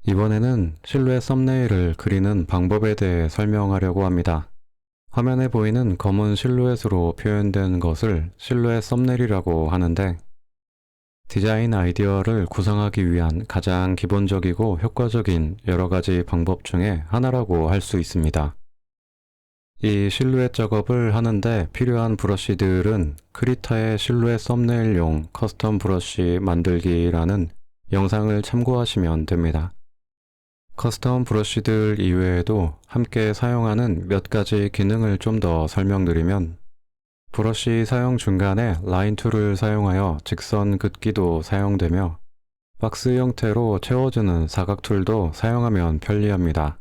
이번에는 실루엣 썸네일을 그리는 방법에 대해 설명하려고 합니다. 화면에 보이는 검은 실루엣으로 표현된 것을 실루엣 썸네일이라고 하는데, 디자인 아이디어를 구성하기 위한 가장 기본적이고 효과적인 여러 가지 방법 중에 하나라고 할 수 있습니다. 이 실루엣 작업을 하는데 필요한 브러쉬들은 크리타의 실루엣 썸네일용 커스텀 브러쉬 만들기라는 영상을 참고하시면 됩니다. 커스텀 브러쉬들 이외에도 함께 사용하는 몇 가지 기능을 좀 더 설명드리면, 브러쉬 사용 중간에 라인 툴을 사용하여 직선 긋기도 사용되며, 박스 형태로 채워주는 사각 툴도 사용하면 편리합니다.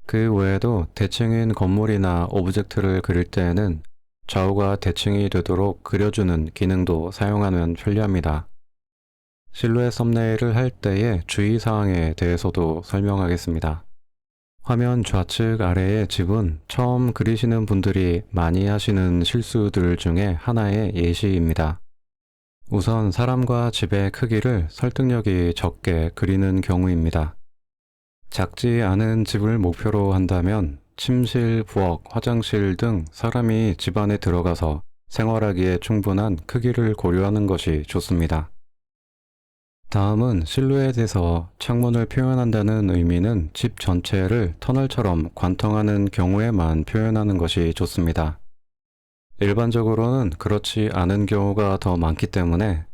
그 외에도 대칭인 건물이나 오브젝트를 그릴 때에는 좌우가 대칭이 되도록 그려주는 기능도 사용하면 편리합니다. 실루엣 썸네일을 할 때의 주의사항에 대해서도 설명하겠습니다. 화면 좌측 아래의 집은 처음 그리시는 분들이 많이 하시는 실수들 중에 하나의 예시입니다. 우선 사람과 집의 크기를 설득력이 적게 그리는 경우입니다. 작지 않은 집을 목표로 한다면 침실, 부엌, 화장실 등 사람이 집 안에 들어가서 생활하기에 충분한 크기를 고려하는 것이 좋습니다. 다음은 실루엣에서 창문을 표현한다는 의미는 집 전체를 터널처럼 관통하는 경우에만 표현하는 것이 좋습니다. 일반적으로는 그렇지 않은 경우가 더 많기 때문에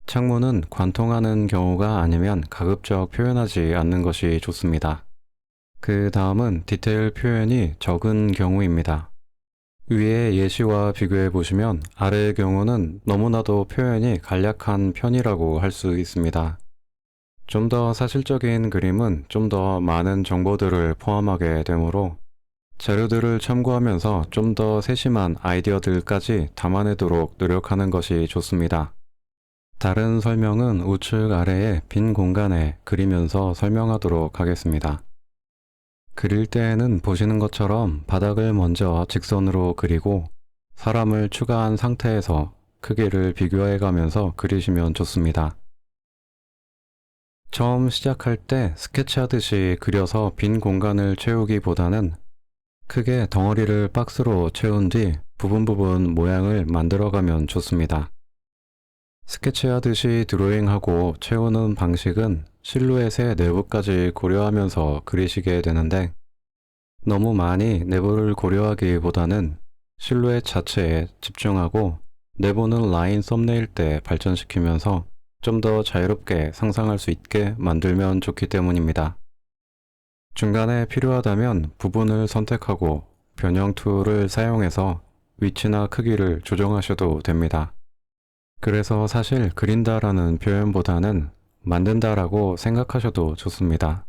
창문은 관통하는 경우가 아니면 가급적 표현하지 않는 것이 좋습니다. 그 다음은 디테일 표현이 적은 경우입니다. 위의 예시와 비교해 보시면 아래의 경우는 너무나도 표현이 간략한 편이라고 할 수 있습니다. 좀 더 사실적인 그림은 좀 더 많은 정보들을 포함하게 되므로 자료들을 참고하면서 좀 더 세심한 아이디어들까지 담아내도록 노력하는 것이 좋습니다. 다른 설명은 우측 아래의 빈 공간에 그리면서 설명하도록 하겠습니다. 그릴 때에는 보시는 것처럼 바닥을 먼저 직선으로 그리고 사람을 추가한 상태에서 크기를 비교해 가면서 그리시면 좋습니다. 처음 시작할 때 스케치하듯이 그려서 빈 공간을 채우기보다는 크게 덩어리를 박스로 채운 뒤 부분 모양을 만들어 가면 좋습니다. 스케치하듯이 드로잉하고 채우는 방식은 실루엣의 내부까지 고려하면서 그리시게 되는데, 너무 많이 내부를 고려하기보다는 실루엣 자체에 집중하고 내부는 라인 썸네일 때 발전시키면서 좀 더 자유롭게 상상할 수 있게 만들면 좋기 때문입니다. 중간에 필요하다면 부분을 선택하고 변형 툴을 사용해서 위치나 크기를 조정하셔도 됩니다. 그래서 사실 그린다라는 표현보다는 만든다라고 생각하셔도 좋습니다.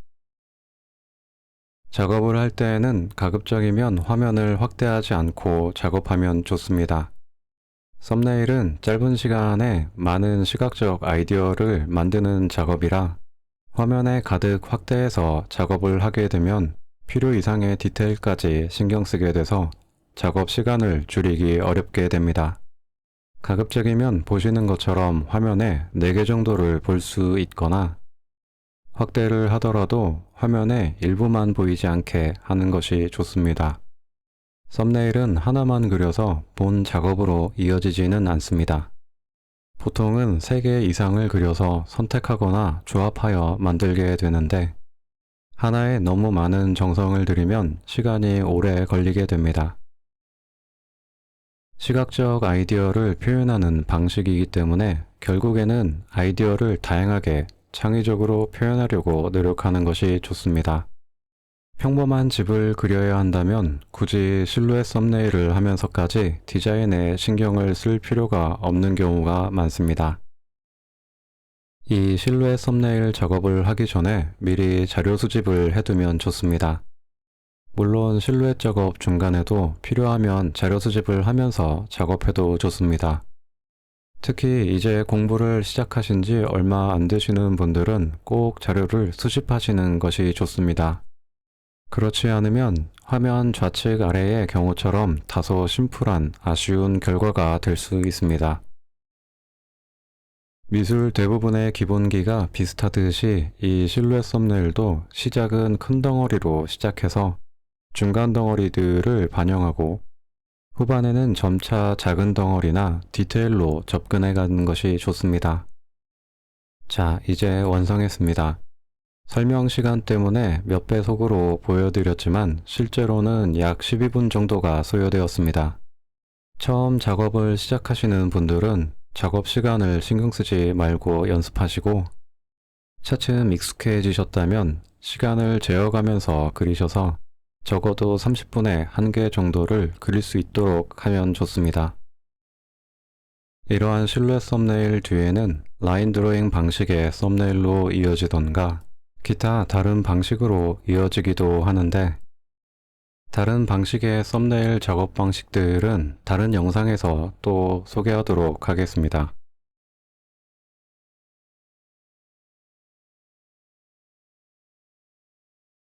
작업을 할 때에는 가급적이면 화면을 확대하지 않고 작업하면 좋습니다. 썸네일은 짧은 시간에 많은 시각적 아이디어를 만드는 작업이라 화면에 가득 확대해서 작업을 하게 되면 필요 이상의 디테일까지 신경 쓰게 돼서 작업 시간을 줄이기 어렵게 됩니다. 가급적이면 보시는 것처럼 화면에 4개 정도를 볼 수 있거나 확대를 하더라도 화면의 일부만 보이지 않게 하는 것이 좋습니다. 썸네일은 하나만 그려서 본 작업으로 이어지지는 않습니다. 보통은 3개 이상을 그려서 선택하거나 조합하여 만들게 되는데, 하나에 너무 많은 정성을 들이면 시간이 오래 걸리게 됩니다. 시각적 아이디어를 표현하는 방식이기 때문에 결국에는 아이디어를 다양하게 창의적으로 표현하려고 노력하는 것이 좋습니다. 평범한 집을 그려야 한다면 굳이 실루엣 썸네일을 하면서까지 디자인에 신경을 쓸 필요가 없는 경우가 많습니다. 이 실루엣 썸네일 작업을 하기 전에 미리 자료 수집을 해두면 좋습니다. 물론 실루엣 작업 중간에도 필요하면 자료 수집을 하면서 작업해도 좋습니다. 특히 이제 공부를 시작하신 지 얼마 안 되시는 분들은 꼭 자료를 수집하시는 것이 좋습니다. 그렇지 않으면 화면 좌측 아래의 경우처럼 다소 심플한 아쉬운 결과가 될 수 있습니다. 미술 대부분의 기본기가 비슷하듯이 이 실루엣 썸네일도 시작은 큰 덩어리로 시작해서 중간 덩어리들을 반영하고 후반에는 점차 작은 덩어리나 디테일로 접근해 가는 것이 좋습니다. 자, 이제 완성했습니다. 설명 시간 때문에 몇 배속으로 보여드렸지만 실제로는 약 12분 정도가 소요되었습니다. 처음 작업을 시작하시는 분들은 작업 시간을 신경 쓰지 말고 연습하시고 차츰 익숙해지셨다면 시간을 재어가면서 그리셔서 적어도 30분에 한 개 정도를 그릴 수 있도록 하면 좋습니다. 이러한 실루엣 썸네일 뒤에는 라인 드로잉 방식의 썸네일로 이어지던가 기타 다른 방식으로 이어지기도 하는데 다른 방식의 썸네일 작업 방식들은 다른 영상에서 또 소개하도록 하겠습니다.